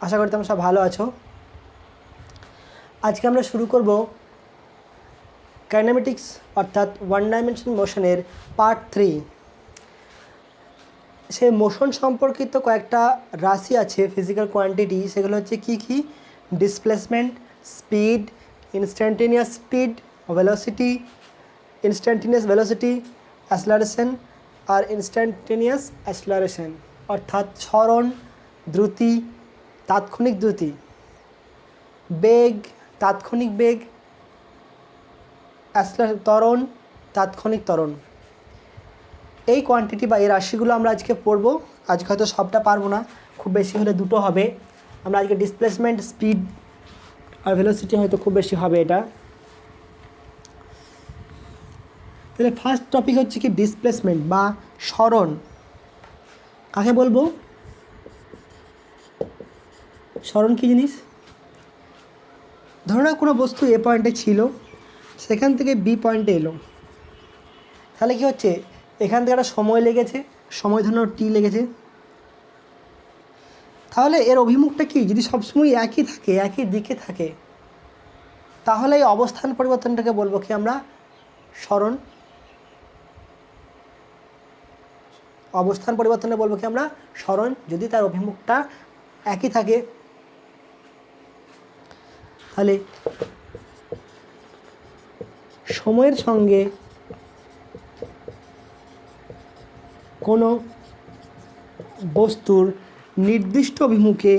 আশা করি তোমরা সব ভালো আছো। আজকে আমরা শুরু করব কাইনেমেটিক্স অর্থাৎ ওয়ান ডাইমেনশন মোশনের পার্ট 3। সেই মোশন সম্পর্কিত কয়েকটা রাশি আছে, ফিজিক্যাল কোয়ান্টিটি। সেগুলো হচ্ছে কি displacement, speed, instantaneous speed, velocity, instantaneous velocity, acceleration আর ইনস্ট্যান্টেনিয়াস অ্যাসলারেশন অর্থাৎ সরণ, দ্রুতি, তাৎক্ষণিক দ্রুতি, বেগ, তাৎক্ষণিক বেগ, ত্বরণ, তাৎক্ষণিক ত্বরণ। এই কোয়ান্টিটি বা এই রাশিগুলো আমরা আজকে পড়ব। আজকে হয়তো সবটা পারবো না, খুব বেশি হলে দুটো হবে। আমরা আজকে ডিসপ্লেসমেন্ট, স্পিড আর ভেলোসিটি হয়তো খুব বেশি হবে এটা। তাহলে ফার্স্ট টপিক হচ্ছে কি ডিসপ্লেসমেন্ট বা সরণ। কাকে বলবো? সরণ কী জিনিস? ধরো না কোনো বস্তু এ পয়েন্টে ছিল, সেখান থেকে বি পয়েন্টে এলো, তাহলে কি হচ্ছে? এখান থেকে একটা সময় লেগেছে, সময় ধরো টি লেগেছে। তাহলে এর অভিমুখটা কি? যদি সবসময় একই থাকে, একই দিকে থাকে, তাহলে এই অবস্থান পরিবর্তনটাকে বলবো কি আমরা? সরণ। অবস্থান পরিবর্তনে বলবো কি আমরা? সরণ, যদি তার অভিমুখটা একই থাকে। তাহলে সময়ের সঙ্গে কোনো বস্তুর নির্দিষ্ট অভিমুখে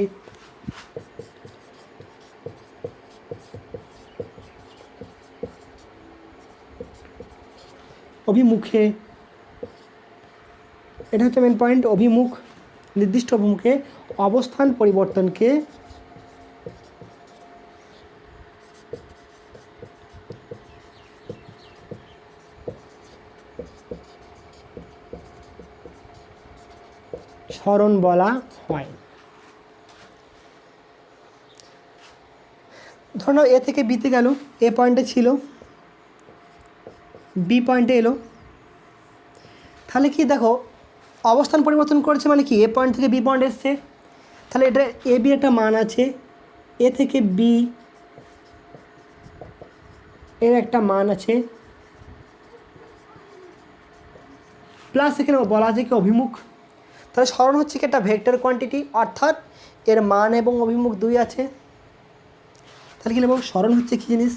এটা হচ্ছে মেন পয়েন্ট। অভিমুখ, নির্দিষ্ট অভিমুখে অবস্থান পরিবর্তনকে সরণ বলা হয়। ধরো এ থেকে বিতে গেল, এ পয়েন্টে ছিল, বি পয়েন্টে এলো, তাহলে কি দেখো অবস্থান পরিবর্তন করেছে, মানে কি এ পয়েন্ট থেকে বি পয়েন্ট এসছে। তাহলে এটা এ বি একটা মান আছে, এ থেকে বি এর একটা মান আছে, প্লাস এখানে বলা আছে কি অভিমুখ। তাহলে সরণ হচ্ছে কি একটা ভেক্টর কোয়ান্টিটি, অর্থাৎ এর মান এবং অভিমুখ দুই আছে। তাহলে কি নেব? সরণ হচ্ছে কি জিনিস?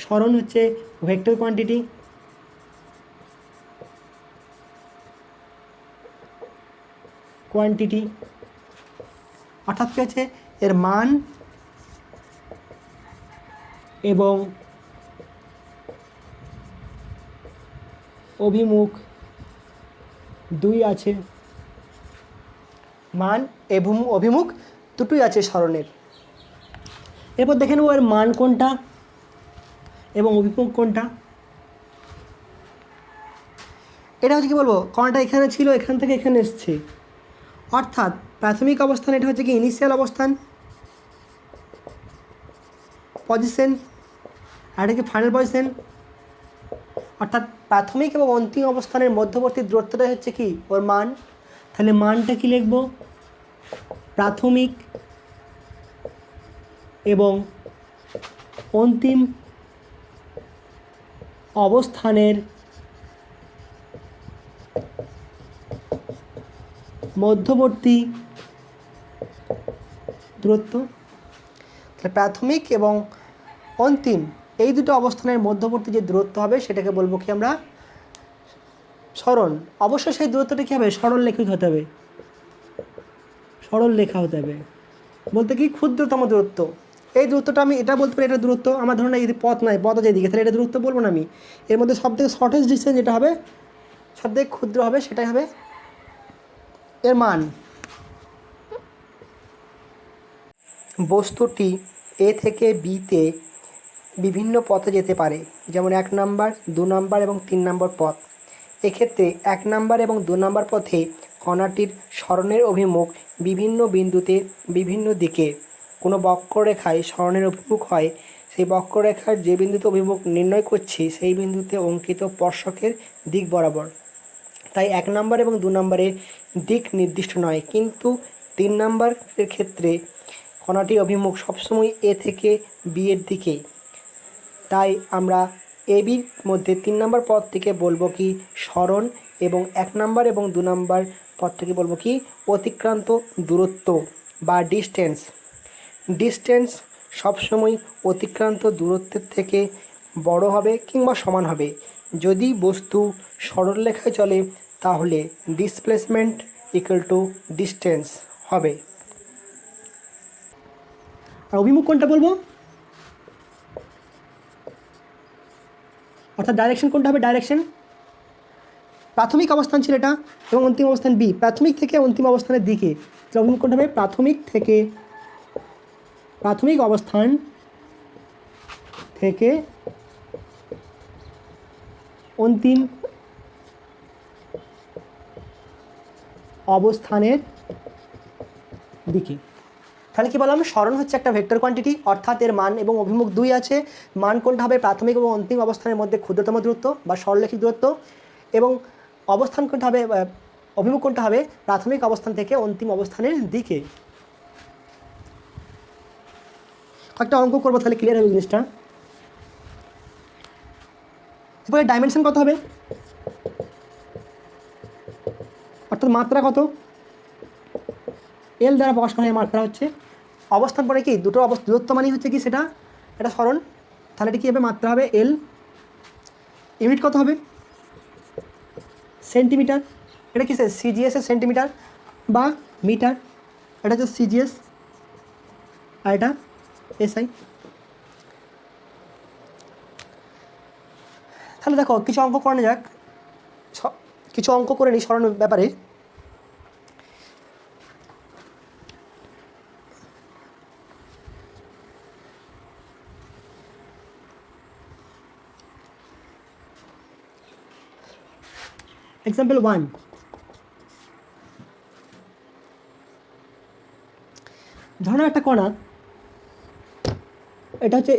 সরণ হচ্ছে ভেক্টর কোয়ান্টিটি, অর্থাৎ কি হচ্ছে? এর মান এবং অভিমুখ দুই আছে, মান এবং অভিমুখ দুটোই আছে সরণের। এরপর দেখে নেব এর মান কোনটা এবং অভিমুখ কোনটা। এটা হচ্ছে কি বলবো, কোনটা এখানে ছিল, এখান থেকে এখানে এসছে, অর্থাৎ প্রাথমিক অবস্থান এটা হচ্ছে কি ইনিশিয়াল অবস্থান, পজিশন, আর এটা কি ফাইনাল পজিশন। অর্থাৎ প্রাথমিক এবং অন্তিম অবস্থানের মধ্যবর্তী দূরত্বটাই হচ্ছে কি ওর মান। তাহলে মানটা কি লিখব? প্রাথমিক এবং অন্তিম অবস্থানের মধ্যবর্তী দূরত্ব। তাহলে প্রাথমিক এবং অন্তিম এই দুটো অবস্থানের মধ্যবর্তী যে দূরত্ব হবে সেটাকে বলবো কি আমরা? সরণ। অবশ্যই সেই দূরত্বটা কী হবে? সরল লেখিক হতে হবে, সরল লেখা হতে হবে। বলতে কি ক্ষুদ্রতম দূরত্ব। এই দূরত্বটা আমি এটা বলতে পারি, এটা দূরত্ব আমার ধরুন এই পথ নাই, পথ আছে এদিকে, তাহলে এটা দূরত্ব বলবো না আমি। এর মধ্যে সবথেকে শর্টেস্ট ডিস্টেন্স যেটা হবে, সবথেকে ক্ষুদ্র হবে, সেটাই হবে এর মান। বস্তুটি এ থেকে বিতে বিভিন্ন পথে যেতে পারে, যেমন 1 নাম্বার, 2 নাম্বার এবং 3 নাম্বার পথ। এক্ষেত্রে 1 নাম্বার এবং 2 নাম্বার পথে কণাটির সরণের অভিমুখ বিভিন্ন বিন্দুতে বিভিন্ন দিকে। কোনো বক্ররেখায় সরণের অভিমুখ হয়, সেই বক্ররেখার যে বিন্দুতে অভিমুখ নির্ণয় করছি সেই বিন্দুতে অঙ্কিত স্পর্শকের দিক বরাবর। তাই 1 নাম্বার এবং 2 নাম্বারের দিক নির্দিষ্ট নয়, কিন্তু 3 নাম্বারের ক্ষেত্রে কণাটির অভিমুখ সবসময় এ থেকে বি এর দিকে, তাই আমরা এ বির মধ্যে 3 নাম্বার পথ থেকে বলবো কি সরণ, এবং 1 নাম্বার এবং 2 নাম্বার পথ থেকে বলবো কি অতিক্রান্ত দূরত্ব বা ডিস্টেন্স। ডিস্টেন্স সবসময় অতিক্রান্ত দূরত্বের থেকে বড় হবে কিংবা সমান হবে। যদি বস্তু সরলরেখায় চলে তাহলে ডিসপ্লেসমেন্ট ইকুয়াল টু ডিস্টেন্স হবে। আর অভিমুখ কোনটা বলবো, অর্থাৎ ডাইরেকশন কোনটা হবে, ডাইরেকশন প্রাথমিক অবস্থান ছিল এটা এবং অন্তিম অবস্থান বি, প্রাথমিক থেকে অন্তিম অবস্থানের দিকে, অভিমুখ কোনটা হবে প্রাথমিক অবস্থান থেকে অন্তিম অবস্থানের দিকে। তাহলে কি বললাম, সরণ হচ্ছে একটা ভেক্টর কোয়ান্টিটি, অর্থাৎ এর মান এবং অভিমুখ 2 আছে। মান কোনটা হবে, প্রাথমিক এবং অন্তিম অবস্থানের মধ্যে ক্ষুদ্রতম দূরত্ব বা সরলরেখিক দূরত্ব, এবং অবস্থান কোনটা হবে, অভিমুখ কোনটা হবে প্রাথমিক অবস্থান থেকে অন্তিম অবস্থানের দিকে। একটা অঙ্ক করবো তাহলে ক্লিয়ার হবে জিনিসটা। এরপরে ডাইমেনশন কত হবে, অর্থাৎ মাত্রা কত, এল দ্বারা প্রকাশ করা হয় মাত্রা হচ্ছে। অবস্থান পরে কি দুটো দূরত্ব মানে হচ্ছে কি সেটা, এটা সরণ, তাহলে এটা কী হবে, মাত্রা হবে এল। ইউনিট কত হবে, সেন্টিমিটার, এটা কি সিজিএস এর সেন্টিমিটার বা মিটার, এটা হচ্ছে সিজিএস আর এটা এসআই। তাহলে দেখো কিছু অঙ্ক করানো যাক, কিছু অঙ্ক করে নিই সরণ ব্যাপারে। এক্সাম্পল 1, ধরো একটা কণা, এটা হচ্ছে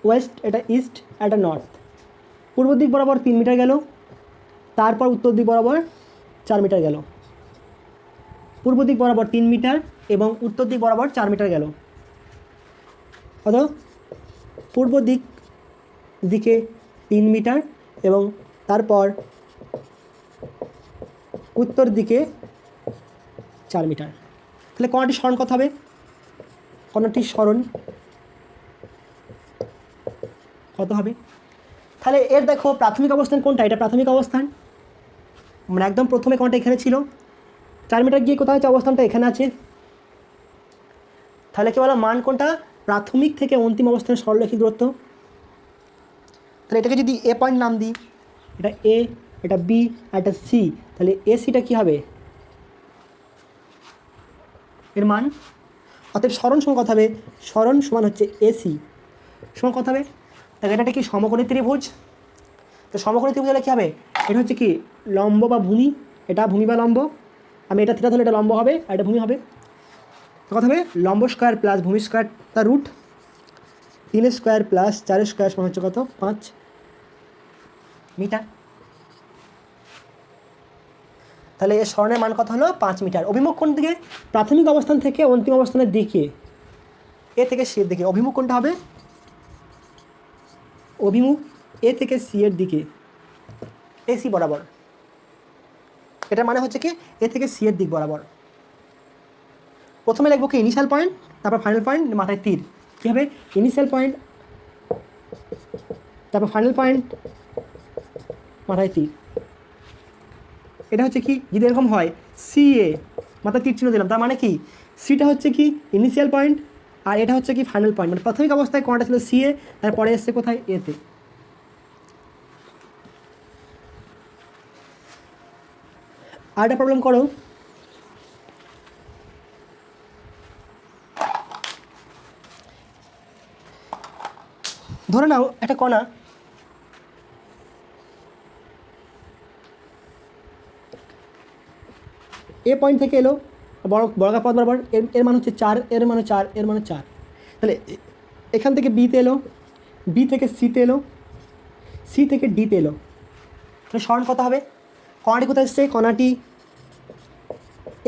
ওয়েস্ট, এটা ইস্ট, এটা নর্থ। পূর্ব দিক বরাবর 3 মিটার গেল, তারপর উত্তর দিক বরাবর 4 মিটার গেল। পূর্ব দিক বরাবর 3 মিটার এবং উত্তর দিক বরাবর 4 মিটার গেল। কত, পূর্ব দিকে 3 মিটার এবং তারপর উত্তর দিকে 4 মিটার। তাহলে কণাটির সরণ কত হবে, কণাটির সরণ কত হবে। তাহলে এর দেখো প্রাথমিক অবস্থান কোনটা, এটা প্রাথমিক অবস্থান, মানে একদম প্রথমে কণাটা এখানে ছিল, 4 মিটার গিয়ে কোথায় আছে, অবস্থানটা এখানে আছে। তাহলে কি বলো, মান কোনটা, প্রাথমিক থেকে অন্তিম অবস্থানের সরলরেখিক দূরত্ব। তাহলে এটাকে যদি এ পয়েন্ট নাম দিই, এটা এ, এটা বি আর এটা সি, তাহলে এসিটা কী হবে, এর মান। অতএব সরণ সমান কত হবে, সরণ সমান হচ্ছে এসি সমান কত হবে, তাহলে এটা কি সমকোণী ত্রিভুজ। তো সমকোণী ত্রিভুজ হলে কী হবে, এটা হচ্ছে কি লম্ব বা ভূমি, এটা ভূমি বা লম্ব, আমি এটা থিটা ধরলে এটা লম্ব হবে আর এটা ভূমি হবে। তো কথা হবে লম্ব স্কোয়ার প্লাস ভূমি স্কোয়ার তার রুট, 3 স্কোয়ার প্লাস 4 স্কোয়ার সমান হচ্ছে কত, 5 মিটার। তাহলে এর সরণের মান কত হলো, 5 মিটার। অভিমুখ কোন দিকে, প্রাথমিক অবস্থান থেকে অন্তিম অবস্থানের দিকে, এ থেকে সি এর দিকে। অভিমুখ কোনটা হবে, অভিমুখ এ থেকে সি এর দিকে, এসি বরাবর। এটা মানে হচ্ছে কি এ থেকে সি এর দিক বরাবর। প্রথমে লিখবো কি ইনিশিয়াল পয়েন্ট, তারপর ফাইনাল পয়েন্ট, মাথায় তীর। কী হবে, ইনিশিয়াল পয়েন্ট তারপর ফাইনাল পয়েন্ট, মাথায় তীর। এটা হচ্ছে কি যদি এরকম হয়, সি এ মাথায় তীর চিহ্ন দিলাম, তার মানে কি সিটা হচ্ছে কি ইনিশিয়াল পয়েন্ট আর এটা হচ্ছে কি ফাইনাল পয়েন্ট। মানে প্রাথমিক অবস্থায় কোণটা ছিল সি এ, তারপরে এসছে কোথায়, এতে। আর একটা প্রবলেম করো, ধরে নাও একটা কণা এ পয়েন্ট থেকে এলো বর্গা পথ বরাবর, এর মান হচ্ছে 4, এর মান 4, এর মান 4। তাহলে এখান থেকে বিতে এলো, বি থেকে সিতে এলো, সি থেকে ডিতে এলো। তাহলে সরণ কত হবে, কণাটি কোথায় এসছে, কণাটি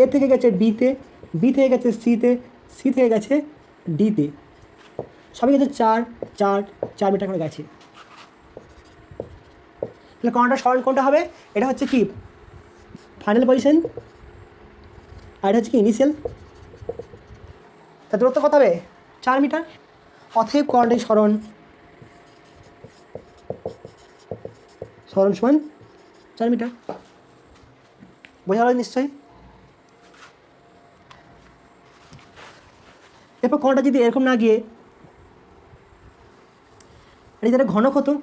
এ থেকে গেছে বিতে, বি থেকে গেছে সিতে, সি থেকে গেছে ডিতে, সবই গেছে 4 মিটার করে গেছে। তাহলে কণাটার সরণ কোনটা হবে? এটা হচ্ছে কি ফাইনাল পজিশন, আর এটা হচ্ছে কি ইনিশিয়াল। তার দূরত্ব কত হবে? 4 মিটার। অতএব কণাটির সরণ সমান 4 মিটার। বোঝা গেল নিশ্চয়ই? এরপর কণাটা যদি এরকম না গিয়ে এটা যেটা ঘনক হতো,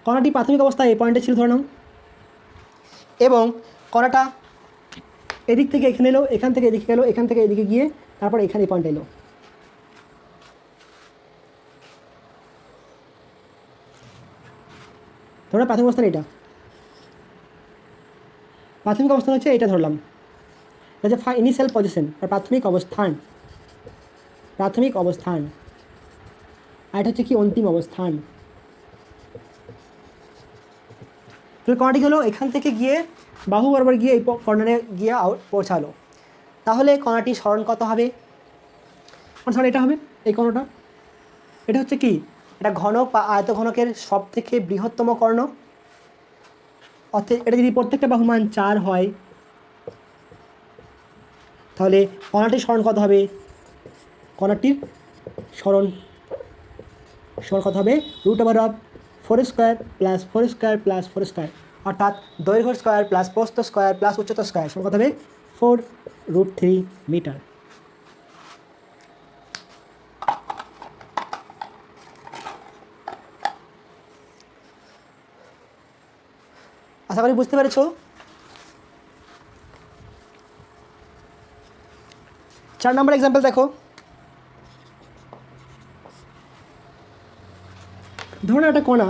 কণাটি প্রাথমিক অবস্থায় এই পয়েন্টে ছিল ধরে নাও, এবং কণাটা এদিক থেকে এখানে এলো, এখান থেকে এদিকে গেলো, এখান থেকে এদিকে গিয়ে তারপর এখানে এই পয়েন্ট এলো। ধরো প্রাথমিক অবস্থান এটা, প্রাথমিক অবস্থান হচ্ছে এটা ধরলাম, এটা হচ্ছে ইনিশিয়াল পজিশন আর প্রাথমিক অবস্থান, আর এটা হচ্ছে কি অন্তিম অবস্থান। তাহলে কণাটি হলো এখান থেকে গিয়ে বাহু বরাবর গিয়ে এই কর্নারে গিয়ে পৌঁছালো। তাহলে কণাটির সরণ কত হবে? সরণ এটা হবে, এই কর্ণটা এটা হচ্ছে কি এটা ঘনক বা আয়তঘনকের সব থেকে বৃহত্তম কর্ণ। অর্থাৎ এটা যদি প্রত্যেকটা বাহুর মান 4 হয়, তাহলে কণাটির সরণ কত হবে? কণাটির সরণ কত হবে? √4² প্লাস 4² প্লাস 4², অর্থাৎ দৈর্ঘ্য স্কোয়ার প্লাস প্রস্থ স্কোয়ার প্লাস উচ্চতা স্কোয়ার সমান কত হবে? 4√3 মিটার। আশা করি বুঝতে পেরেছো। 4 নম্বর এক্সাম্পল দেখো। ধরুন একটা কণা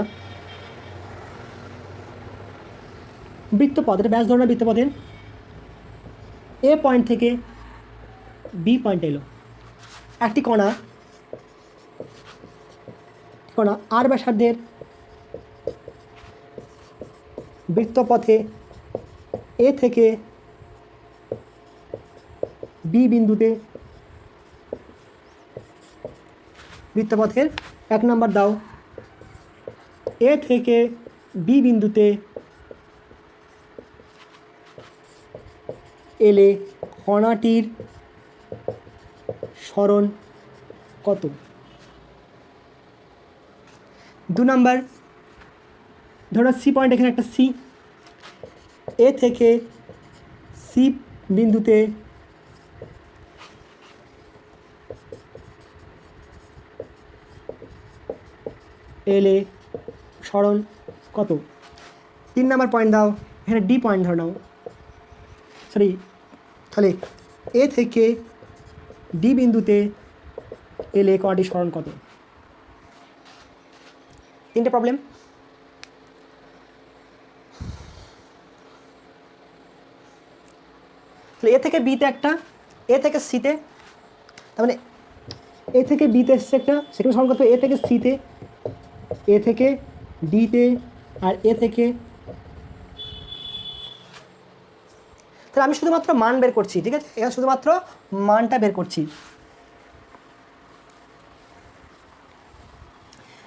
বৃত্তপথ, এটা ব্যাস ধরনের বৃত্তপথের এ পয়েন্ট থেকে বি পয়েন্ট এলো। একটি কণা আর ব্যাসার্ধের বৃত্তপথে এ থেকে বি বিন্দুতে, বৃত্তপথের 1 নম্বর দাও, এ থেকে বি বিন্দুতে এলে কণাটির সরণ কত? 2 নম্বর, ধরো সি পয়েন্ট, এখানে একটা সি, এ থেকে সি বিন্দুতে এলে সরণ কত? 3 নম্বর পয়েন্ট দাও, এখানে ডি পয়েন্ট ধরে নাও, তাহলে এ থেকে ডি বিন্দুতে এলে কণাটির সরণ কত? 3টে প্রবলেম। তাহলে এ থেকে বিতে একটা, এ থেকে সিতে, তার মানে এ থেকে বিতে এসছে একটা, সেখানে সরণ কত? এ থেকে সিতে, এ থেকে ডিতে, আর এ থেকে, তাহলে আমি শুধুমাত্র মান বের করছি, ঠিক আছে? এখানে শুধুমাত্র মানটা বের করছি।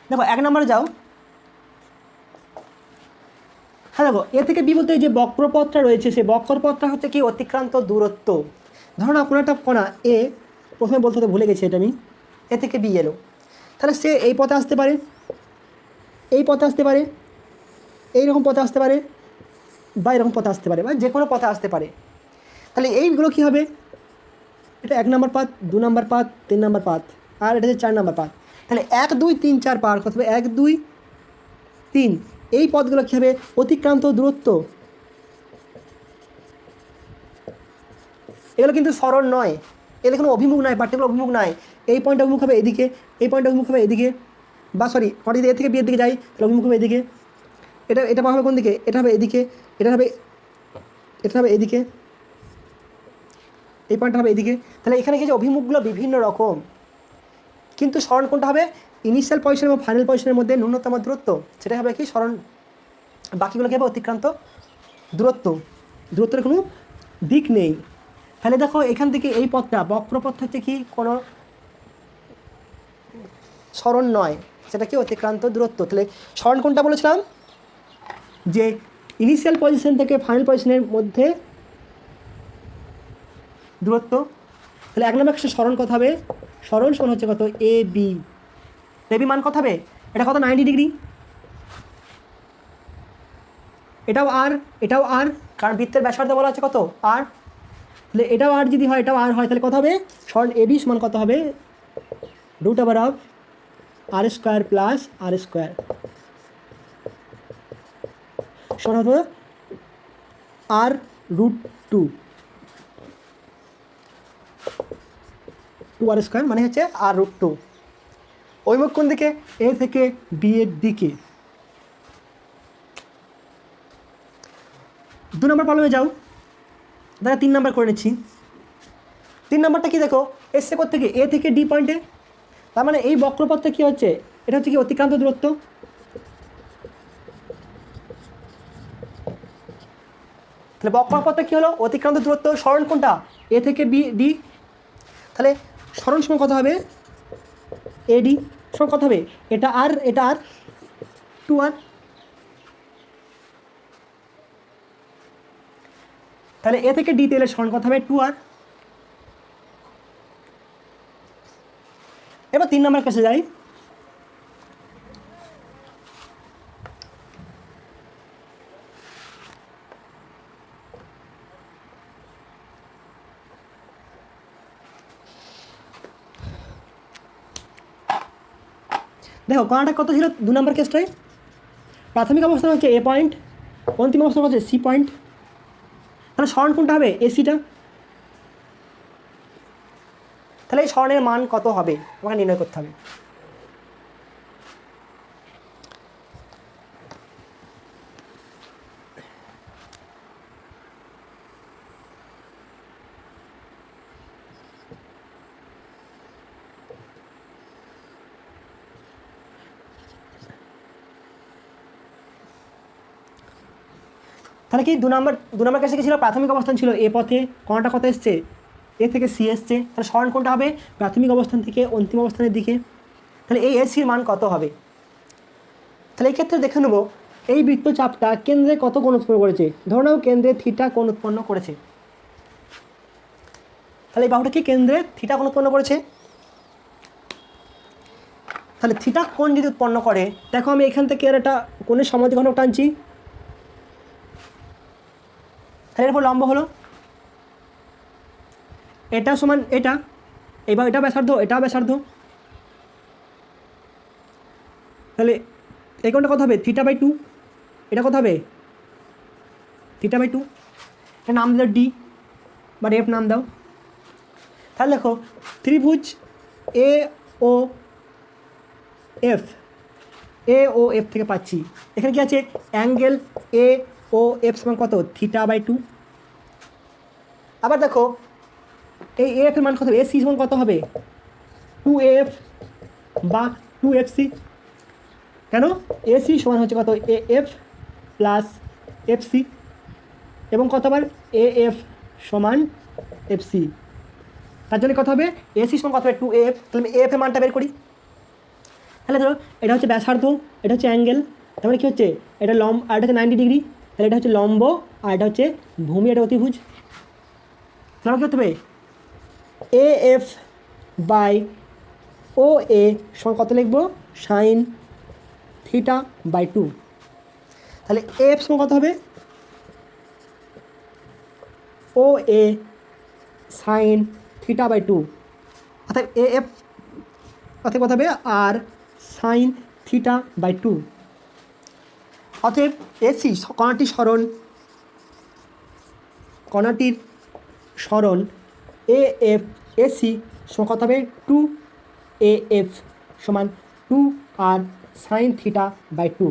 দেখো 1 নম্বরে যাও। হ্যাঁ দেখো, এ থেকে বি বলতে যে বক্রপথটা রয়েছে, সেই বক্রপথটা হচ্ছে কি অতিক্রান্ত দূরত্ব। ধরুন আপনার একটা কণা এ, প্রথমে বলতে ভুলে গেছি এটা আমি, এ থেকে বি এলো, তাহলে সে এই পথে আসতে পারে, এই পথে আসতে পারে, এইরকম পথে আসতে পারে, বা এরকম পথে আসতে পারে, বা যে কোনো পথে আসতে পারে। তাহলে এইগুলো কী হবে? এটা 1 নম্বর পাথ, 2 নম্বর পাথ, 3 নম্বর পাথ, আর এটা হচ্ছে 4 নম্বর পাথ। তাহলে 1 2 3 4 পার করতে হবে, 1 2 3, এই পথগুলো কী হবে? অতিক্রান্ত দূরত্ব। এগুলো কিন্তু সরল নয়, এগুলো কোনো অভিমুখ নয়, পার্টিকুলার অভিমুখ নয়। এই পয়েন্ট অভিমুখ হবে এদিকে, এই পয়েন্ট অভিমুখ হবে এদিকে, বা সরি যদি এ থেকে বিয়ের দিকে যাই তাহলে অভিমুখ হবে এদিকে। এটা হবে কোন দিকে? এটা হবে এদিকে, এটা হবে এদিকে, এই পয়েন্টটা হবে এদিকে। তাহলে এখানে কি যে অভিমুখগুলো বিভিন্ন রকম, কিন্তু সরণ কোনটা হবে, ইনিশিয়াল পজিশন এবং ফাইনাল পজিশনের মধ্যে ন্যূনতম দূরত্ব, সেটাই হবে কি সরণ। বাকিগুলো কী হবে অতিক্রান্ত দূরত্ব, দূরত্বের কোনো দিক নেই। তাহলে দেখো এখান থেকে এই পথটা বক্রপথ হচ্ছে কি কোনো সরণ নয়, সেটা কি অতিক্রান্ত দূরত্ব। তাহলে সরণ কোনটা বলেছিলাম, যে ইনিশিয়াল পজিশন থেকে ফাইনাল পজিশনের মধ্যে দূরত্ব। তাহলে 1 নম্বর ক্ষেত্রে সরণ কত হবে, সরণ সমান হচ্ছে কত এ বি, এবি মান কত হবে, এটা কত 90 ডিগ্রি, এটাও আর এটাও আর, কারণ বৃত্তের ব্যাসার্ধ বলা আছে কত আর। তাহলে এটাও আর যদি হয় এটাও আর হয়, তাহলে কত হবে, সরণ এবি সমান কত হবে, √/r² প্লাস r² সমান হবে r√2 2r² মানে হচ্ছে r√2। অভিমুখ কোন দিকে, এ থেকে বি এর দিকে। 2 নম্বর প্রবলেমে যাও, দাদা 3 নম্বর করে নিচ্ছি। 3 নম্বরটা কি দেখো, এসছে কোথা থেকে, এ থেকে ডি পয়েন্টে। তার মানে এই বক্রপথটা কি হচ্ছে, এটা হচ্ছে কি অতিক্রান্ত দূরত্ব। তাহলে বক্রপথটা কি হলো, অতিক্রান্ত দূরত্ব। সরণ কোনটা, এ থেকে বি ডি। তাহলে সরণ সমান কত হবে, এডি সমান কত হবে, এটা আর 2r। তাহলে এ থেকে ডি তে এলে সরণ কত হবে 2r। এবার 3 নম্বর কাছে যাই। দেখো কণাটা কত ছিল 2 নম্বর কেসটায়, প্রাথমিক অবস্থান হচ্ছে এ পয়েন্ট, অন্তিম অবস্থান হচ্ছে সি পয়েন্ট। তাহলে সরণ কোনটা হবে, এসিটা। তাহলে এই সরণের মান কত হবে আমাকে নির্ণয় করতে হবে। তাহলে কি 2 নম্বর কাছে ছিল প্রাথমিক অবস্থান ছিল এ পথে, কণাটা কত এসছে, এ থেকে সি এসছে। তাহলে সরণ কোনটা হবে, প্রাথমিক অবস্থান থেকে অন্তিম অবস্থানের দিকে। তাহলে এই এসির মান কত হবে। তাহলে এই ক্ষেত্রে দেখে নেব এই বৃত্তচাপটা কেন্দ্রে কত কোণ উৎপন্ন করেছে। ধরে নাও কেন্দ্রে থিটা কোণ উৎপন্ন করেছে। তাহলে এই বাহুটা কি কেন্দ্রে থিটা কোণ উৎপন্ন করেছে। তাহলে থিটা কোণ যদি উৎপন্ন করে, দেখো আমি এখান থেকে আর একটা কোণের সমাধিঘনক টানছি, তাহলে এরপর লম্ব হলো এটা সমান এটা, এবার এটা ব্যাসার্ধ এটাও ব্যাসার্ধ। তাহলে এই কোণটা কত হবে, θ/2। এটা কত হবে, θ/2। এটা নাম দিল ডি বা এফ নাম দাও। তাহলে দেখো ত্রিভুজ এ ও এফ থেকে পাচ্ছি, এখানে কি আছে, অ্যাঙ্গেল এ ও এফ সমান কত, θ/2। আবার দেখো এই এফ এর মান কত হবে, এসি সমান কত হবে, 2af বা 2fc। কেন, এসি সমান হচ্ছে কত, এফ প্লাস এফসি, এবং কতবার এএফ সমান এফসি। তার জন্য কত হবে, এসি সমান কত হবে 2af। তাহলে এফ এর মানটা বের করি। তাহলে ধরো এটা হচ্ছে ব্যাসার্ধ, এটা হচ্ছে অ্যাঙ্গেল, তার মানে কী হচ্ছে, এটা লম্ব আর এটা হচ্ছে 90 ডিগ্রি। তাহলে এটা হচ্ছে লম্ব আর এটা হচ্ছে ভূমি, এটা অতিভুজ। তাহলে কী হতে হবে, এএফ বাই ও এ সমান কত লিখবো, সাইন θ/2। তাহলে এফ সমান কত হবে, ও এ সাইন θ/2। অর্থাৎ এএফ অর্থাৎ কত হবে, আর সাইন θ/2। অতএব এসি কণাটির সরণ এএফ এসি সমান কত হবে, 2af সমান 2r সাইন θ/2।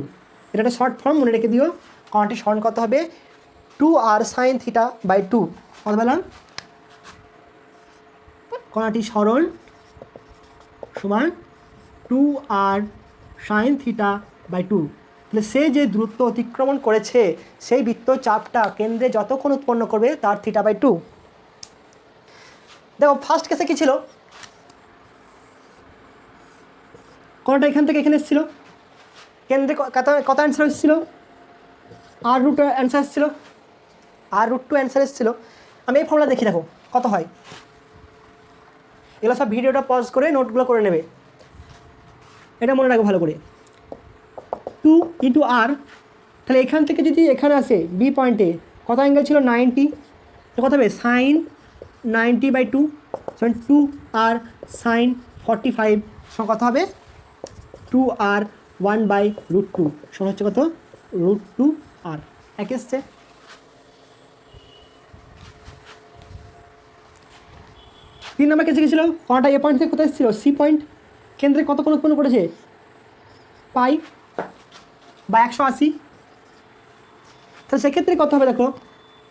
এটা একটা শর্ট ফর্ম, মনে রেখে দিও। কণাটির সরণ কত হবে, 2r সাইন θ/2। কত বললাম, কণাটির সরণ সমান 2r সাইন থিটা বাই 2। তাহলে সে যে দূরত্ব অতিক্রমণ করেছে সেই বৃত্ত চাপটা কেন্দ্রে যত কোণ উৎপন্ন করবে তার থিটা বাই 2। দেখো ফার্স্ট কেসে কী ছিল, কোণটা এখান থেকে এখানে এসেছিলো, কেন্দ্রে কত অ্যান্সার এসেছিলো, r√2 অ্যান্সার এসেছিলো, r√2 অ্যান্সার এসেছিলো। আমি এই ফর্মুলা দেখি, দেখো কত হয়। এগুলো সব ভিডিওটা পজ করে নোটগুলো করে নেবে, এটা মনে রাখবো ভালো করে। 2 × r, তাহলে এখান থেকে যদি এখানে আসে বি পয়েন্টে কত অ্যাঙ্গেল ছিল 90, কত হবে সাইন 90/2 সমান 2r সাইন 45 সমান কত হবে 2r 1/√2 সমান হচ্ছে কত √2r। এক এসছে। তিন নম্বর কেসে গেছিলো, কোণটা এ পয়েন্ট থেকে কোথায় এসেছিলো সি পয়েন্ট, কেন্দ্রে কত কোণ উৎপন্ন করেছে পাই বা 180। তাহলে সেক্ষেত্রে কত হবে দেখো,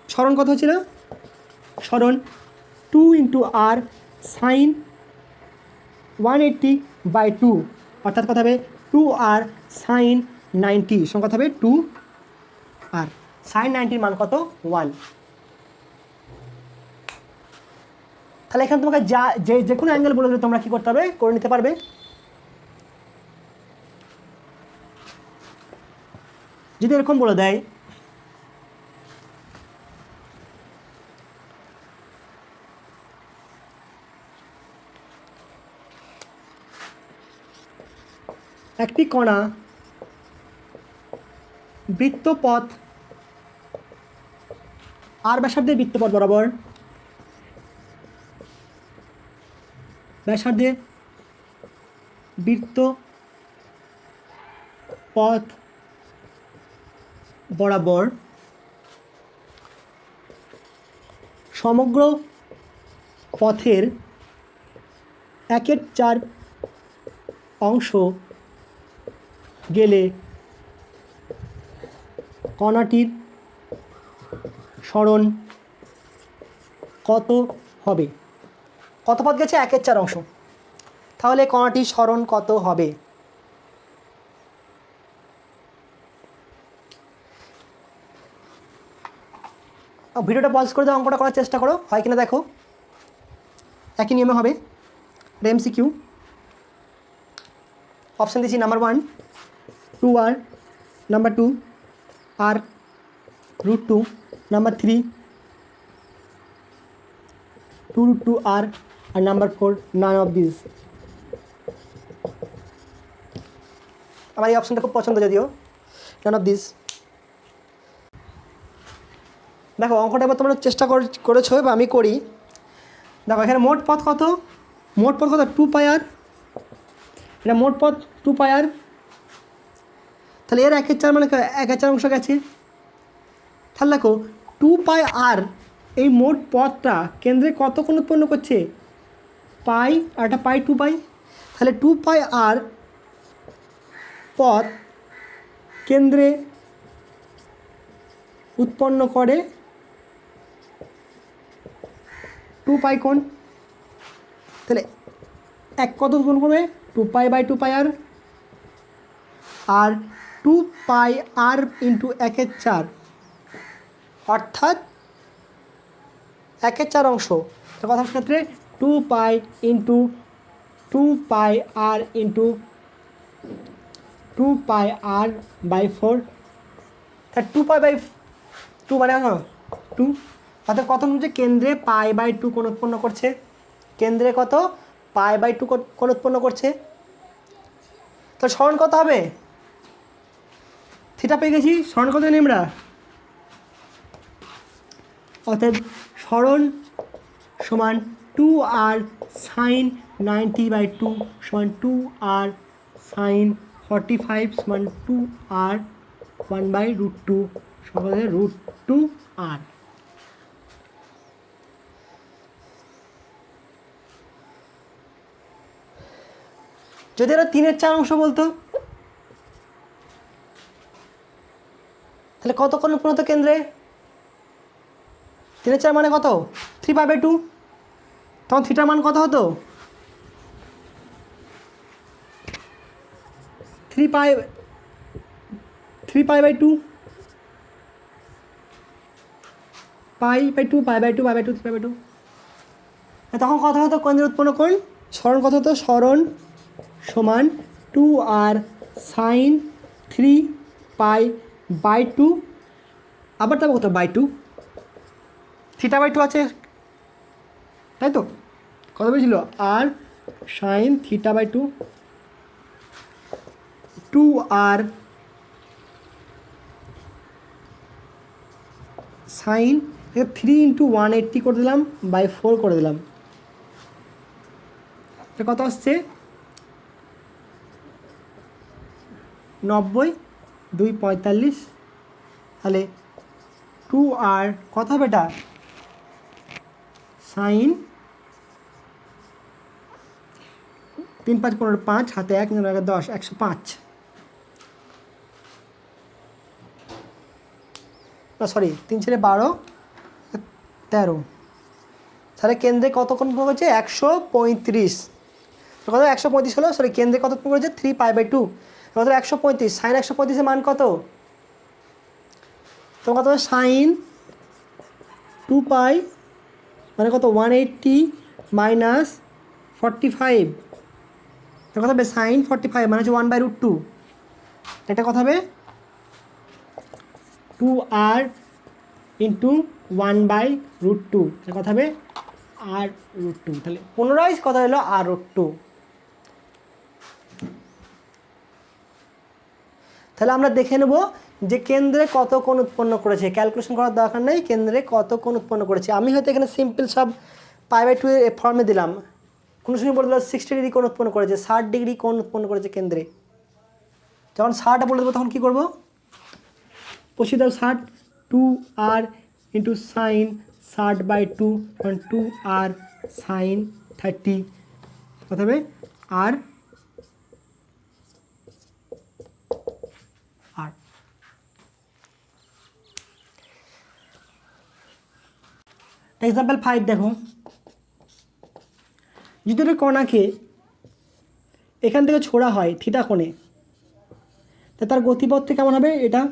সরণ কত হচ্ছিল, সরণ 2 × r সাইন 180/2 অর্থাৎ কত হবে 2r সাইন 90 সমান কত হবে 2r। সাইন 90 মান কত 1। তাহলে এখানে তোমাকে যে কোনো অ্যাঙ্গেল বলে দিলে তোমরা কী করতে হবে, করে নিতে পারবে। যদি এরকম বলে দেয় একটি কণা বৃত্তপথ আর ব্যাসার্ধের বৃত্তপথ বরাবর ব্যাসার্ধের বৃত্তপথ বরাবর সমগ্র পথের 1/4 অংশ গেলে কণাটির সরণ কত হবে। কত পথ গেছে 1/4 অংশ, তাহলে কণাটির সরণ কত হবে। ভিডিওটা পজ করে দাও, অঙ্কটা করার চেষ্টা করো, হয় কিনা দেখো। একই নিয়মে হবে, MCQ। অপশান দিচ্ছি number 1 2r, number 2 r√2, number 3 2√2r, আর নাম্বার 4 none of these। আমার এই অপশানটা খুব পছন্দ, যদিও none of these। দেখো অঙ্কটা এবার তোমরা চেষ্টা করেছো বা আমি করি। দেখো এখানে মোট পথ কত, মোট পথ কত 2πr, এটা মোট পথ 2πr। তাহলে এর 1/4 মানে 1/4 অংশ গেছে। তাহলে দেখো 2πr এই মোট পথটা কেন্দ্রে কত কোণ উৎপন্ন করছে পাই, আর একটা পাই 2π। তাহলে 2πr পথ কেন্দ্রে উৎপন্ন করে 2π কোণ। তাহলে এক কত কোণ করবে 2π/2πr, আর 2πr × 1/4 অর্থাৎ 1/4 অংশ। কথা ক্ষেত্রে 2π × 2πr × 2πr/4, তা 2π/2 মানে 2, অর্থাৎ কত হচ্ছে কেন্দ্রে π/2 কোণ উৎপন্ন করছে, কেন্দ্রে কত π/2 কোণ উৎপন্ন করছে। তো সরণ কত হবে, থিটা পেয়ে গেছি, সরণ কত জানি আমরা, অর্থাৎ সরণ সমান 2r সাইন 90/2 সমান 2r সাইন 45 সমান 2r 1/√2 সমান √2r। যদি এরা 3/4 অংশ বলতো তাহলে কত কোণ উৎপন্ন হতো কেন্দ্রে, 3/4 মানে কত 3π/2, তখন থিটার মান কত হতো 3 পাই/2 3/2 তখন কথা হতো কেন্দ্রের উৎপন্ন কোণ সরণ কত হতো সরণ সমান 2r sin 3π/2 আবার তবে কত বাই 2 θ/2 আছে তাই তো কত বলেছিল r sin θ/2 2r sin 3 × 180 করে দিলাম বাই 4 করে দিলাম কত আসছে 90 2 45 তাহলে 2r কত হবে এটা সাইন 3 5 15 5 হাতে 1 10 105 না সরি 3 × 12 13 তাহলে কেন্দ্রে কত কোণ উৎপন্ন করেছে 135 কত 135 হলো সরি কেন্দ্রে কত উৎপন্ন করেছে 3π/2 কত 135 সাইন 135 এর মান কত তো কত সাইন 2π মানে কত 180 মাইনাস 45 কত হবে সাইন 45 মানে হচ্ছে 1/√2 এটা কত হবে 2r ইন্টু 1/√2 এটা কত হবে r√2 তাহলে পুনরায় কত হলো r√2 তাহলে আমরা দেখে নেব যে কেন্দ্রে কত কোণ উৎপন্ন করেছে ক্যালকুলেশন করার দরকার নেই কেন্দ্রে কত কোণ উৎপন্ন করেছে আমি হয়তো এখানে সিম্পল সব π/2 এর ফর্মে দিলাম কোনো সময় বলে দিল 60 ডিগ্রি কোণ উৎপন্ন করেছে 60 ডিগ্রি কোণ উৎপন্ন করেছে কেন্দ্রে যখন 60 বলে দেবো তখন কী করবো বসিয়ে দাও 60 2r ইন্টু সাইন 60/2 তখন 2r সাইন 30 কত হবে r এক্সাম্পল 5 দেখো যদি একটা কণাকে এখান থেকে ছোড়া হয় থিটা কোণে তা তার গতিপথটা কেমন হবে এটা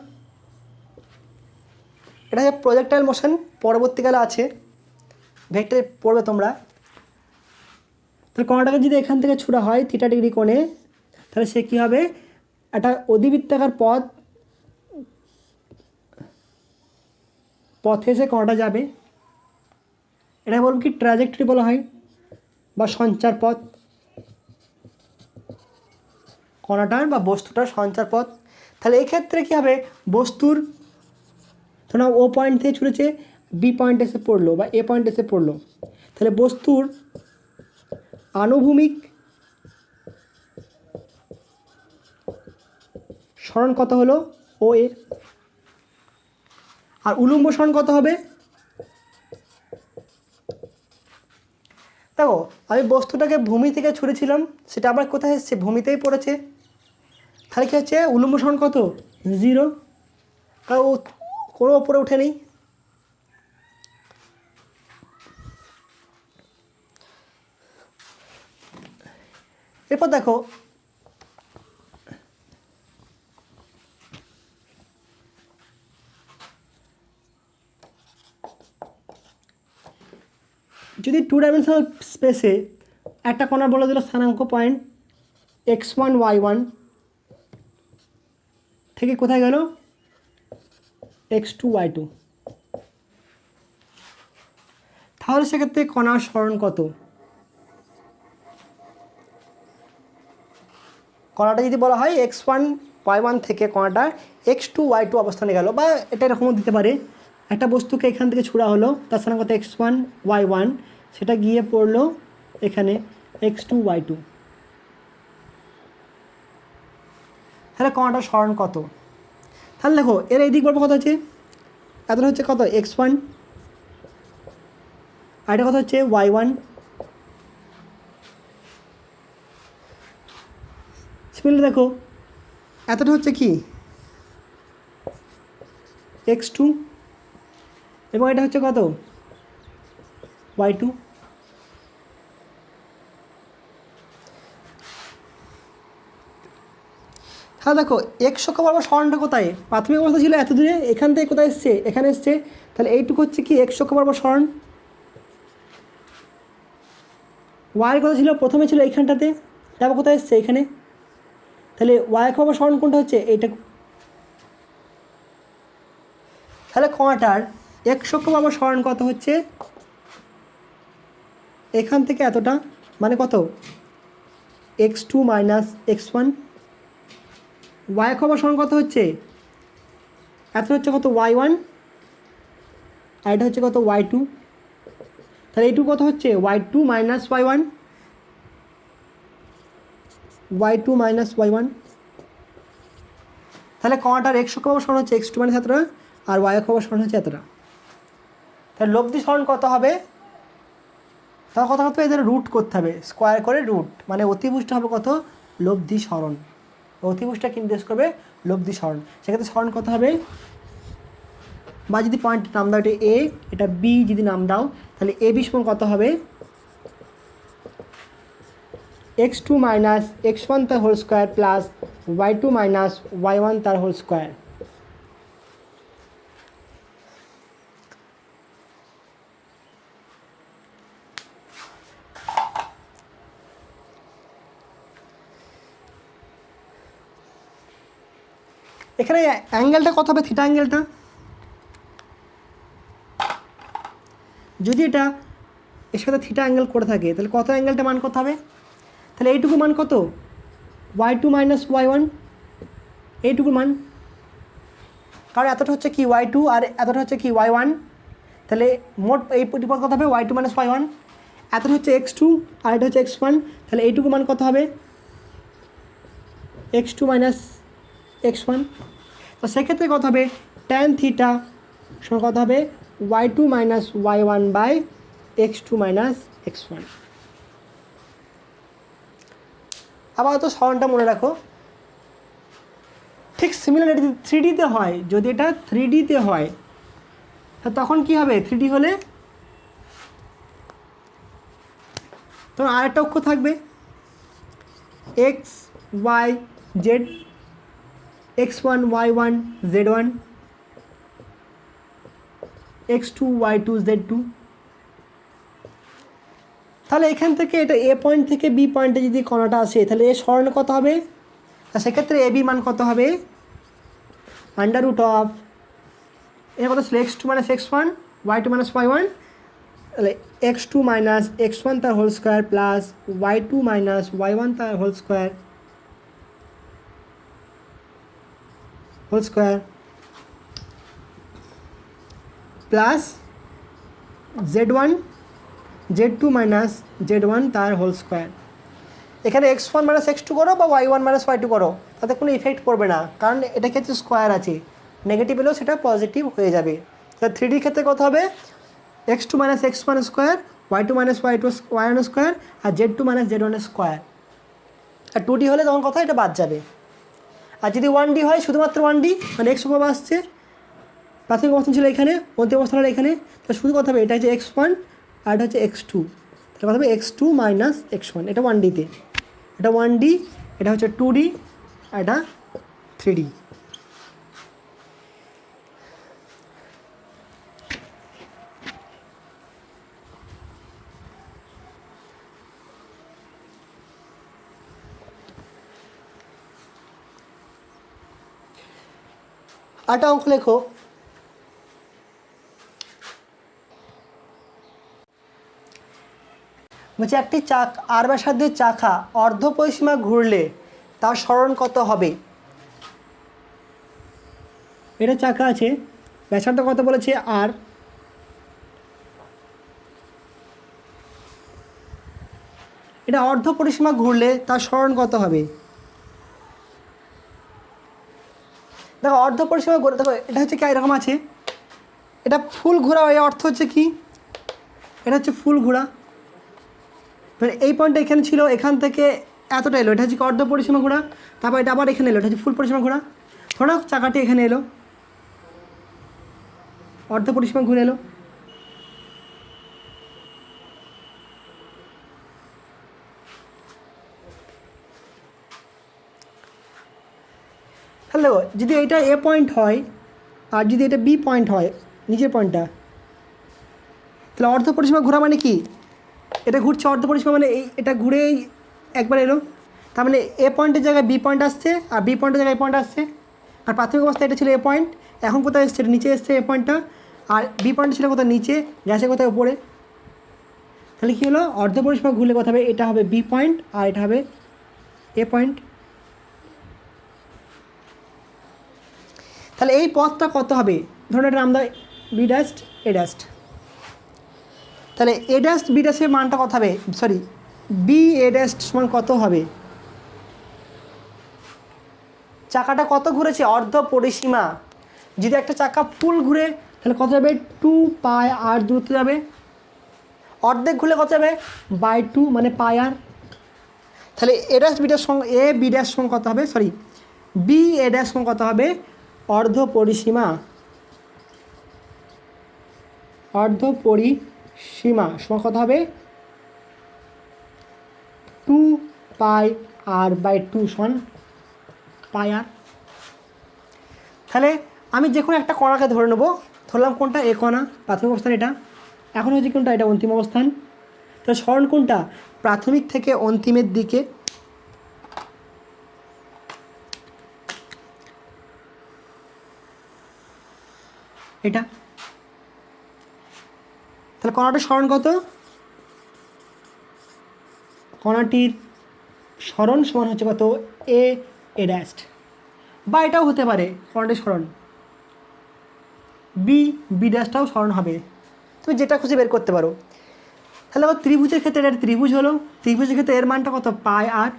যে প্রজেক্টাইল মোশন পরবর্তীকালে আছে ভেক্টর পড়বে তোমরা তাহলে কণাটাকে যদি এখান থেকে ছোড়া হয় থিটা ডিগ্রি কোণে তাহলে সে কী হবে একটা অধিবৃত্তাকার পথে সে কণাটা যাবে এটা বলব কি ট্র্যাজেক্টরি বলা হয় বা সঞ্চার পথ কণাটার বা বস্তুটার সঞ্চার পথ তাহলে এই ক্ষেত্রে কী হবে বস্তুর ধরো ও পয়েন্ট থেকে ছুঁড়েছে বি পয়েন্ট এসে পড়লো বা এ পয়েন্ট এসে পড়লো তাহলে বস্তুর আনুভূমিক সরণ কত হলো ও এ আর উলম্ব সরণ কত হবে দেখো আমি বস্তুটাকে ভূমি থেকে ছুঁড়েছিলাম সেটা আবার কোথায় এসছে ভূমিতেই পড়েছে তাহলে কী হচ্ছে উলম্ব সরণ কত 0 কারণ কোনো ওপরে উঠে নেই এরপর দেখো যদি 2 ডাইমেনশনাল স্পেসে একটা কণা বলে দিল স্থানাঙ্ক পয়েন্ট x1 y1 থেকে কোথায় গেল x2 y2 তাহলে সেক্ষেত্রে কণার সরণ কত কণাটা যদি বলা হয় x1 y1 থেকে কণাটা x2 y2 অবস্থানে গেল বা এটা এরকমও দিতে পারে একটা বস্তুকে এখান থেকে ছোড়া হলো তার স্থানাঙ্ক কত x1 y1 সেটা গিয়ে পড়লো এখানে x2 y2 তাহলে কণাটার সরণ কত তাহলে দেখো এর এই দিক বলবো কত আছে এত হচ্ছে কত x1 আর এটা কত হচ্ছে y1 সিমিলার দেখো এতটা হচ্ছে কি x2 এবং এটা হচ্ছে কত y2 তাহলে হ্যাঁ দেখো এক্স অক্ষ বরাবর সরণটা কোথায়, প্রাথমিক অবস্থা ছিল এত দূরে, এখান থেকে কোথায় এসছে, এখানে এসছে, তাহলে এইটুকু হচ্ছে কি এক্স অক্ষ বরাবর সরণ। ওয়াই কথা ছিল প্রথমে ছিল এইখানটাতে, তারপর কোথায় এসছে এখানে, তাহলে ওয়াই অক্ষ বরাবর সরণ কোনটা হচ্ছে এইটা। তাহলে কণাটার এক্স অক্ষ বরাবর সরণ কত হচ্ছে, এখান থেকে এতটা, মানে কত x2 মাইনাস x1। ওয়াই অক্ষ বরাবর সরণ কত হচ্ছে, এত হচ্ছে কত y1, আর এটা হচ্ছে কত y2। তাহলে এইটুকু কত হচ্ছে y2 minus y1, y2 minus y1। তাহলে কণাটার এক্স অক্ষ বরাবর সরণ হচ্ছে x2 মাইনাস এতটা, আর y অক্ষ বরাবর সরণ হচ্ছে এতটা। তাহলে লব্ধি সরণ কত হবে, তার কথা কত এদের রুট করতে হবে, স্কোয়ার করে রুট, মানে অতিভুজটা হবে কত লব্ধি সরণ, অতিভুজটা কি নির্দেশ করবে লব্ধি সরণ। সেক্ষেত্রে সরণ কত হবে, বা যদি পয়েন্ট নাম দাও এটা এ, এটা বি যদি নাম দাও, তাহলে এ বি সমান কত হবে x2 মাইনাস x1 তার whole square plus y2 minus y1 তার হোল স্কোয়ার। এখানে অ্যাঙ্গেলটা কত হবে, থিটা অ্যাঙ্গেলটা, যদি এটা এর সাথে থিটা অ্যাঙ্গেল করে থাকে তাহলে কত অ্যাঙ্গেলটা মান কত হবে, তাহলে এইটুকু মান কত y2 মাইনাস y1, এইটুকু মান, কারণ এতটা হচ্ছে কি y2 আর এতটা হচ্ছে কি y1, তাহলে মোট এই পরিপদ কত হবে y2 মাইনাস y1, এতটা হচ্ছে x2 আর এটা হচ্ছে x1, তাহলে এইটুকু মান কত হবে x2 মাইনাস x1। তো সেক্ষেত্রে কত হবে tan থিটা সমান কত হবে y2 minus y1 by x2 minus x1। আপাতত সরণটা মনে রাখো। ঠিক সিমিলার থ্রি ডিতে হয়, যদি এটা থ্রি ডিতে হয় তখন কি হবে, থ্রি ডি হলে তখন আরেকটা অক্ষ থাকবে x Y Z, x1 y1 z1, x2 y2 z2। তাহলে এখান থেকে এটা এ পয়েন্ট থেকে বি পয়েন্টে যদি কণাটা আসে তাহলে এ সরণ কত হবে, আর সেক্ষেত্রে এ বি মান কত হবে আন্ডার রুট অফ এর কত ছিল x2 minus x1 y2 minus y1, তাহলে x2 মাইনাস x1 তার whole square plus y2 minus y1 তার whole square plus z1 z2 minus z1 তার হোল স্কোয়ার। এখানে x1 মাইনাস x2 করো বা y1 মাইনাস y2 করো, তাতে কোনো ইফেক্ট পড়বে না, কারণ এটা ক্ষেত্রে স্কোয়ার আছে, নেগেটিভ এলেও সেটা পজিটিভ হয়ে যাবে। তাহলে থ্রি ডির ক্ষেত্রে কত হবে x2 minus x1 square, y2 minus y1 square, আর z2 মাইনাস z1 স্কোয়ার। আর টু ডি হলে তখন কথা এটা বাদ যাবে। আর যদি ওয়ান ডি হয় শুধুমাত্র ওয়ান ডি, মানে এক্স অক্ষ আসছে, প্রাথমিক অবস্থান ছিল এখানে, অন্তিম অবস্থান হলো এখানে, তাহলে শুধু কথা হবে এটা হচ্ছে x1 আর এটা হচ্ছে x2, তাহলে কথা হবে x2 মাইনাস x1, এটা ওয়ান ডিতে, এটা ওয়ান ডি, এটা হচ্ছে টু ডি, আর এটা থ্রি ডি। আরেকটা অঙ্ক লেখো, বলছে একটি আর ব্যাসার্ধের চাকা অর্ধ পরিসীমা ঘুরলে তার সরণ কত হবে। এটা চাকা আছে, ব্যাসার্ধ কত বলেছে আর, এটা অর্ধ পরিসীমা ঘুরলে তার সরণ কত হবে। দেখো অর্ধ পরিসীমা ঘুরে, দেখো এটা হচ্ছে কি এরকম আছে, এটা ফুল ঘোরা, এর অর্থ হচ্ছে কি এটা হচ্ছে ফুল ঘোরা, মানে এই পয়েন্টটা এখানে ছিল, এখান থেকে এতটা এলো, এটা হচ্ছে অর্ধ পরিসীমা ঘোরা, তারপর এটা আবার এখানে এলো, এটা হচ্ছে ফুল পরিসীমা ঘোরা। ধরো চাকাটি এখানে এলো, অর্ধ পরিসীমা ঘুরে এলো, তাহলে দেখো যদি এটা এ পয়েন্ট হয় আর যদি এটা বি পয়েন্ট হয় নিচের পয়েন্টটা, তাহলে অর্ধ পরিসীমা ঘোরা মানে কি, এটা ঘুরছে অর্ধ পরিসীমা মানে এই এটা ঘুরেই একবার এলো, তার মানে এ পয়েন্টের জায়গায় বি পয়েন্ট আসছে আর বি পয়েন্টের জায়গায় এ পয়েন্ট আসছে। আর প্রাথমিক অবস্থায় এটা ছিল এ পয়েন্ট, এখন কোথায় এসছে, এটা নিচে এসছে এ পয়েন্টটা, আর বি পয়েন্ট ছিল কোথায় নিচে, গ্যাসের কোথায় উপরে। তাহলে কী হলো, অর্ধ পরিসীমা ঘুরলে কথা হবে এটা হবে বি পয়েন্ট আর এটা হবে এ পয়েন্ট। তাহলে এই পথটা কত হবে, ধরুন এটা আমরা বি ড্যাস্ট এ ড্যাস্ট, তাহলে এ ড্যাস্ট বি ড্যাস্টের মানটা কত হবে, সরি বি এ ড্যাস্ট সমান কত হবে, চাকাটা কত ঘুরেছে অর্ধ পরিসীমা, যদি একটা চাকা ফুল ঘুরে তাহলে কত যাবে 2πr দূরত্ব যাবে, অর্ধেক ঘুরলে কত যাবে বাই 2 মানে πr। তাহলে এ ড্যাশ বি ড্যাশ সঙ্গে এ বি ড্যাশ সঙ্গে কত হবে, সরি বি এ ড্যাশ সঙ্গে কত হবে, অর্ধ পরিসীমা সমান কত হবে 2πr/2 সমান πr। তাহলে আমি যে কোনো একটা কণাকে ধরে নেবো, ধরলাম কোনটা এ কণা, প্রাথমিক অবস্থান এটা, এখন হচ্ছে কোনটা এটা অন্তিম অবস্থান। তাহলে সরণ কোনটা, প্রাথমিক থেকে অন্তিমের দিকে, এটা। তাহলে কণাটির সরণ কত, কণাটির সরণ সমান হচ্ছে কত এ ড্যাস্ট, বা এটাও হতে পারে কণাটির সরণ বি ড্যাশটাও সরণ হবে, তুমি যেটা খুশি বের করতে পারো। তাহলে আবার ত্রিভুজের ক্ষেত্রে এটা ত্রিভুজ হলো, ত্রিভুজের ক্ষেত্রে এর মানটা কত πr,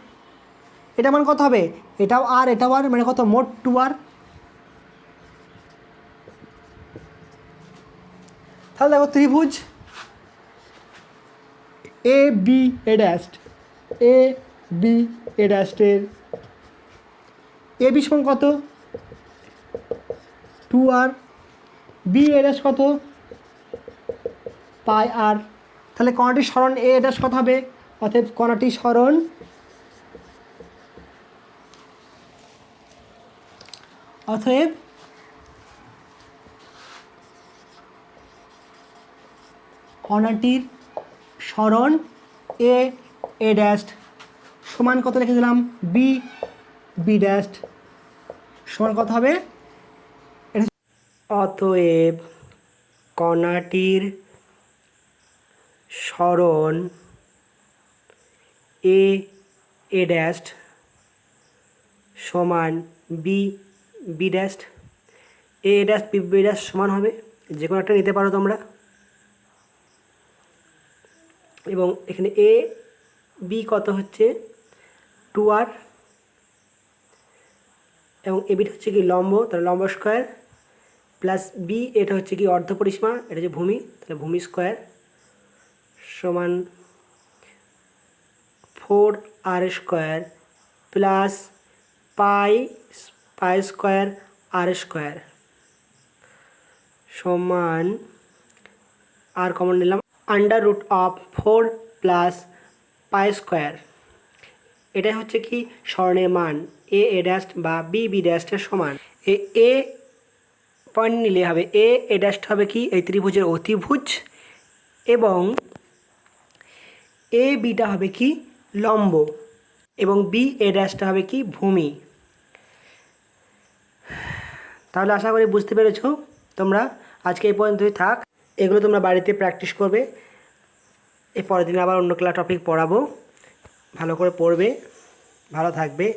এটা মান কত হবে এটাও আর এটাও আর, মানে কত মোট 2r। তাহলে দেখো ত্রিভুজ A B A ড্যাস্টের A B সমান কত 2r, বি এ ড্যাশ কত πr। তাহলে কণাটির সরণ এ ড্যাশ কত হবে, অতএব কণাটির সরণ অতএব কণাটির সরণ এ ড্যাশ সমান কত লিখে দিলাম বি ড্যাশ সমান কত হবে, অতএব কণাটির সরণ এ ড্যাশ সমান B dash, a dash B dash সমান হবে, যে কোনো একটা নিতে পারো তোমরা। এবং এখানে এ বি কত হচ্ছে 2r, এবং এ বিটা হচ্ছে কি লম্ব, তাহলে লম্ব স্কোয়ার প্লাস বি এটা হচ্ছে কি অর্ধ পরিসীমা, এটা হচ্ছে ভূমি, তাহলে ভূমি স্কোয়ার সমান 4r square plus pi square r square সমান, আর কমন নিলাম √4 প্লাস পাই স্কোয়ার। এটাই হচ্ছে কি সরণের মান এ ড্যাশ বা বি ড্যাশের সমান। এ পয়েন্ট নিলে হবে এ ড্যাশটা হবে কি এই ত্রিভুজের অতিভুজ, এবং এ বিটা হবে কি লম্ব, এবং বি এ ড্যাশটা হবে কি ভূমি। তাহলে আশা করি বুঝতে পেরেছো তোমরা, আজকে এই পর্যন্তই থাক, এগুলো তোমরা বাড়িতে প্র্যাকটিস করবে, এর পরের দিন আবার অন্য ক্লাস টপিক পড়াবো, ভালো করে পড়বে, ভালো থাকবে।